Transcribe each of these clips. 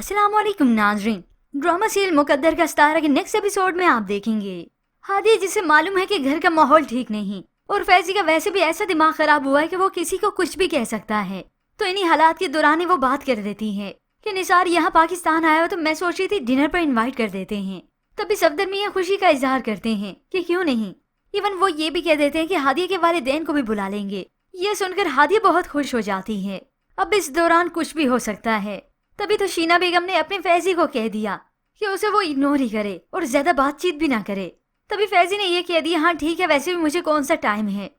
अस्सलाम वालेकुम नाज़रीन। ड्रामा सीरियल मुकद्दर का स्टार के नेक्स्ट एपिसोड में आप देखेंगे हादी जिसे मालूम है कि घर का माहौल ठीक नहीं और फैजी का वैसे भी ऐसा दिमाग खराब हुआ है कि वो किसी को कुछ भी कह सकता है। तो इन्हीं हालात के दौरान वो बात कर देती है कि निसार यहाँ पाकिस्तान आया हो तो मैं सोच रही थी डिनर पर इन्वाइट कर देते हैं। तभी सफदर मियां खुशी का इजहार करते हैं कि क्यों नहीं। इवन वो ये भी कह देते हैं कि हादिया के वालिदैन को भी बुला लेंगे। ये सुनकर हादिया बहुत खुश हो जाती है। अब इस दौरान कुछ भी हो सकता है। तभी तो शीना बेगम ने अपने फैजी को कह दिया कि उसे वो इग्नोर ही करे और ज्यादा बातचीत भी ना करे। तभी फैजी ने ये कह दिया, हाँ ठीक है, वैसे भी मुझे कौन सा टाइम है।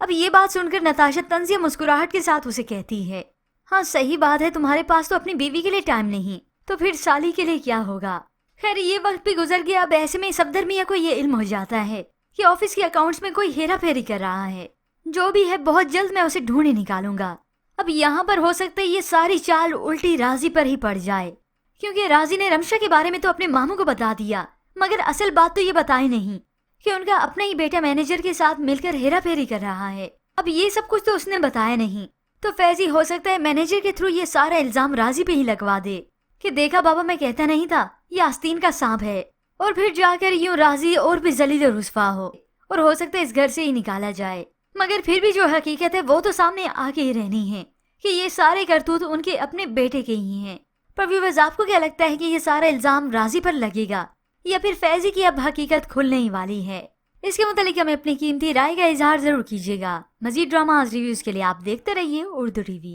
अब ये बात सुनकर नताशा तंजिया मुस्कुराहट के साथ उसे कहती है, हाँ सही बात है, तुम्हारे पास तो अपनी बीवी के लिए टाइम नहीं तो फिर साली के लिए क्या होगा। खैर ये वक्त भी गुजर गया। अब ऐसे में सफदर मियां को ये इल्म हो जाता है कि ऑफिस के अकाउंट्स में कोई हेरा फेरी कर रहा है। जो भी है बहुत जल्द मैं उसे ढूंढे निकालूंगा। अब यहाँ पर हो सकता है ये सारी चाल उल्टी राजी पर ही पड़ जाए, क्योंकि राजी ने रमशा के बारे में तो अपने मामू को बता दिया, मगर असल बात तो ये बताई नहीं कि उनका अपना ही बेटा मैनेजर के साथ मिलकर हेरा फेरी कर रहा है। अब ये सब कुछ तो उसने बताया नहीं। तो फैजी हो सकता है मैनेजर के थ्रू ये सारा इल्जाम राजी पे ही लगवा दे कि देखा बाबा मैं कहता नहीं था ये आस्तीन का सांप है, और फिर जाकर यूं राजी और भी जलील रुस्वा हो और हो सकता है इस घर से ही निकाला जाए। मगर फिर भी जो हकीकत है वो तो सामने आके ही रहनी है कि ये सारे करतूत उनके अपने बेटे के ही हैं। पर व्यूअर्स, आपको क्या लगता है कि ये सारा इल्जाम राजी पर लगेगा या फिर फैजी की अब हकीकत खुलने ही वाली है? इसके मुतालिक हमें अपनी कीमती राय का इजहार जरूर कीजिएगा। मजीद ड्रामा रिव्यूज के लिए आप देखते रहिए उर्दू टीवी।